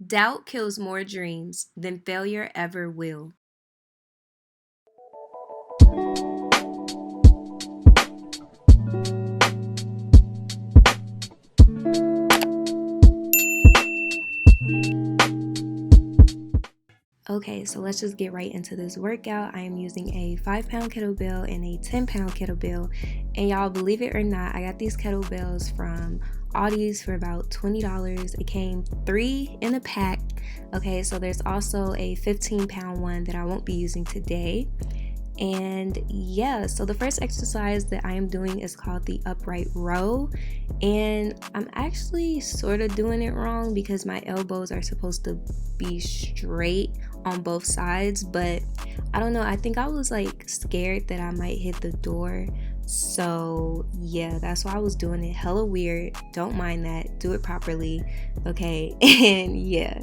Doubt kills more dreams than failure ever will. Okay, so let's just get right into this workout. I am using a 5-pound kettlebell and a 10-pound kettlebell. And y'all, believe it or not, I got these kettlebells from Aldi's for about $20. It came 3 in a pack. Okay, so there's also a 15-pound one that I won't be using today. And yeah, so the first exercise that I am doing is called the upright row. And I'm actually sort of doing it wrong because my elbows are supposed to be straight on both sides, but I don't know. I think I was like scared that I might hit the door. So yeah, that's why I was doing it hella weird. Don't mind that. Do it properly. Okay. And yeah.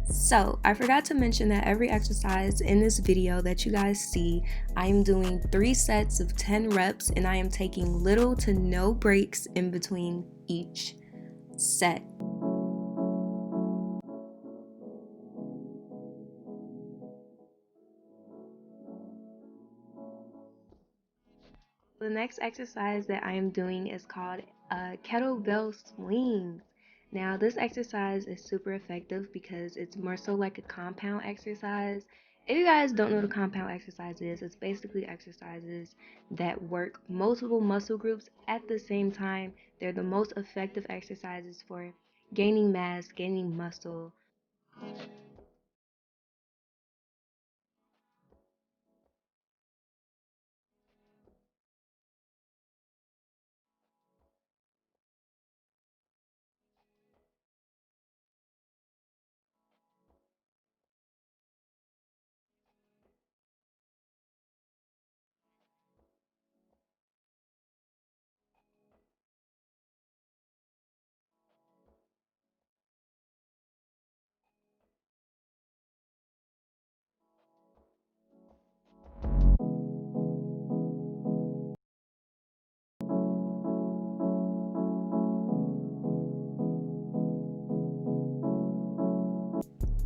So I forgot to mention that every exercise in this video that you guys see, I am doing 3 sets of 10 reps and I am taking little to no breaks in between each set. The next exercise that I am doing is called kettlebell swings. Now, this exercise is super effective because it's more so like a compound exercise. If you guys don't know what a compound exercise is, it's basically exercises that work multiple muscle groups at the same time. They're the most effective exercises for gaining mass, gaining muscle.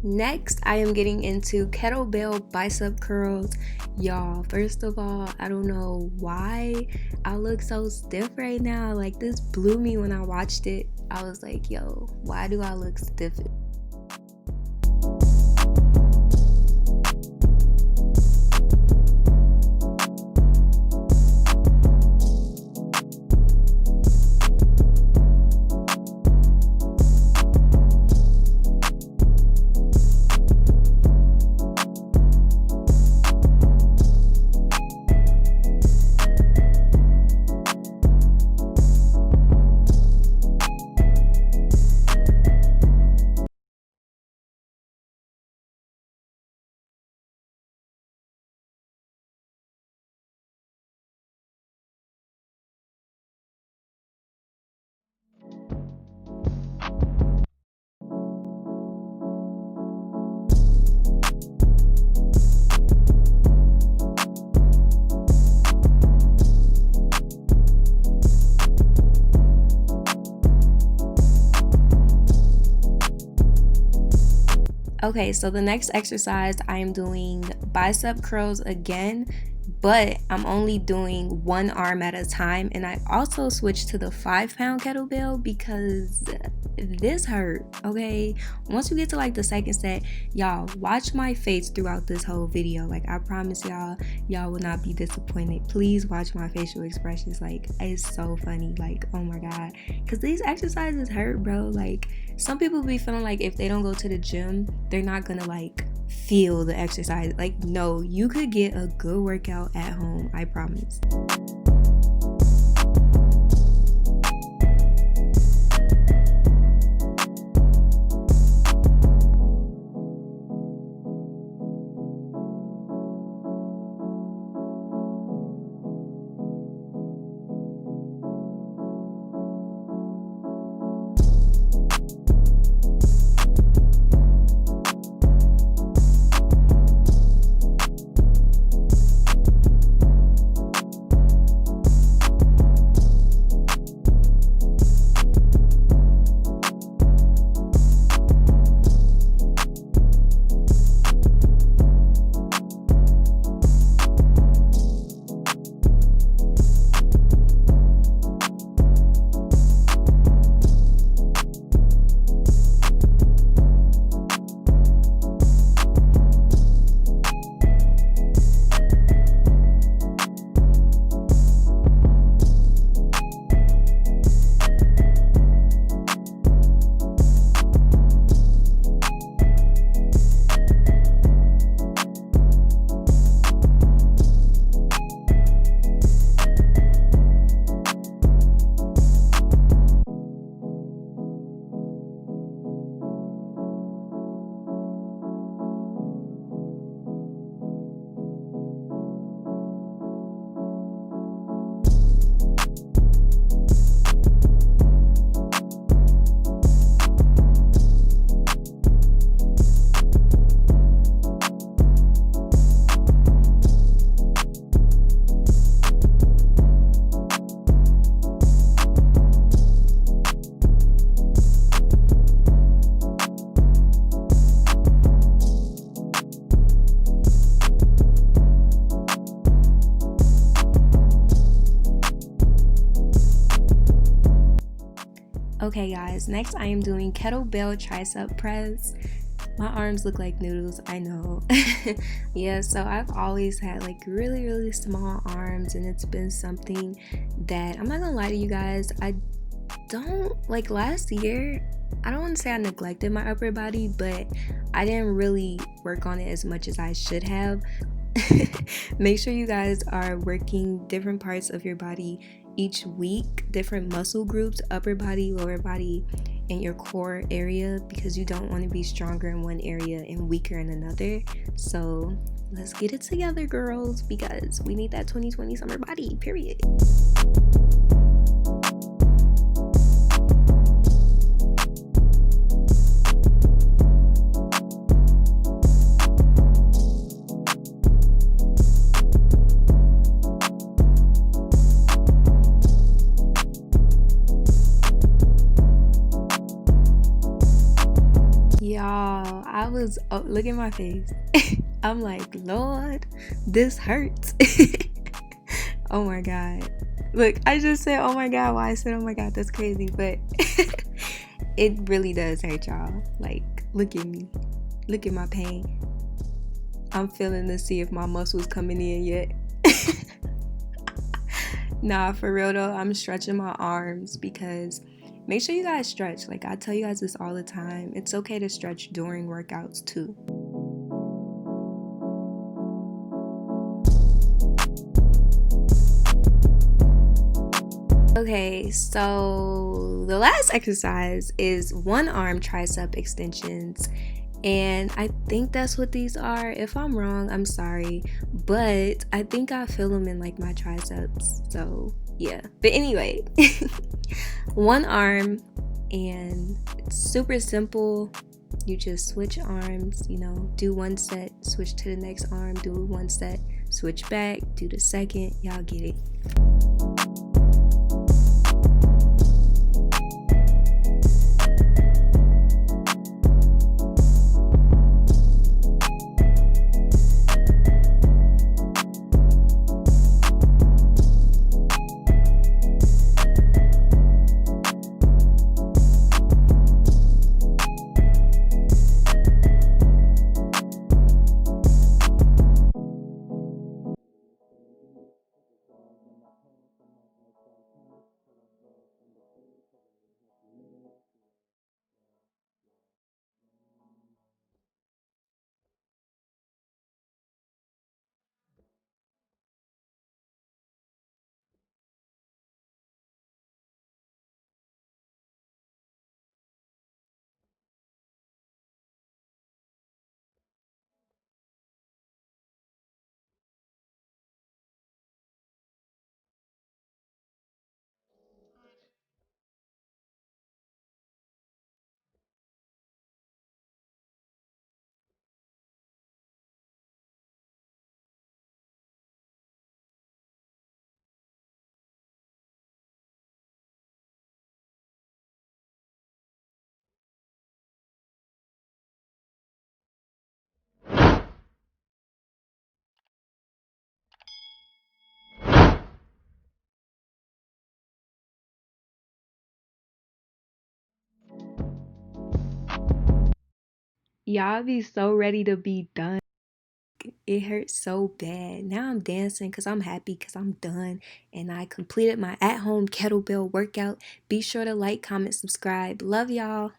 Next, I am getting into kettlebell bicep curls. Y'all, first of all, I don't know why I look so stiff right now. Like, this blew me when I watched it. I was like, yo, why do I look stiff? Okay, so the next exercise, I am doing bicep curls again, but I'm only doing one arm at a time. And I also switched to the 5-pound kettlebell because this hurt. Okay, once you get to like the second set, y'all watch my face throughout this whole video. Like, I promise y'all will not be disappointed. Please watch my facial expressions. Like, it's so funny. Like, oh my god, because these exercises hurt, bro. Like, some people be feeling like if they don't go to the gym, they're not gonna like feel the exercise. Like, no, you could get a good workout at home, I promise. Okay guys, next I am doing kettlebell tricep press. My arms look like noodles, I know. Yeah, so I've always had like really small arms, and it's been something that, I'm not gonna lie to you guys, I don't like. Last year, I don't want to say I neglected my upper body, but I didn't really work on it as much as I should have. Make sure you guys are working different parts of your body each week, different muscle groups, upper body, lower body, and your core area, because you don't want to be stronger in one area and weaker in another. So let's get it together, girls, because we need that 2020 summer body, period. Y'all, I was, oh, look at my face. I'm like, Lord, this hurts. Oh my God. Look, I just said, oh my God. Why I said, oh my God, that's crazy. But it really does hurt, y'all. Like, look at me. Look at my pain. I'm feeling to see if my muscle's coming in yet. Nah, for real though, I'm stretching my arms, because make sure you guys stretch. Like, I tell you guys this all the time. It's okay to stretch during workouts too. Okay, so the last exercise is one arm tricep extensions. And I think that's what these are. If I'm wrong, I'm sorry. But I think I feel them in like my triceps. So yeah. But anyway, one arm, and it's super simple. You just switch arms, you know, do one set, switch to the next arm, do one set, switch back, do the second. Y'all get it. Y'all be so ready to be done. It hurts so bad. Now I'm dancing because I'm happy, because I'm done and I completed my at-home kettlebell workout. Be sure to like, comment, subscribe. Love y'all.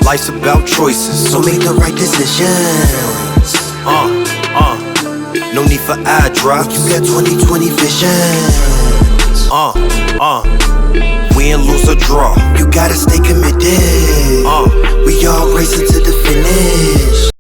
Life's about choices, so make the right decisions. No need for eye drops. You got 20/20 vision. Win, lose or draw, you gotta stay committed. We all racing to the finish.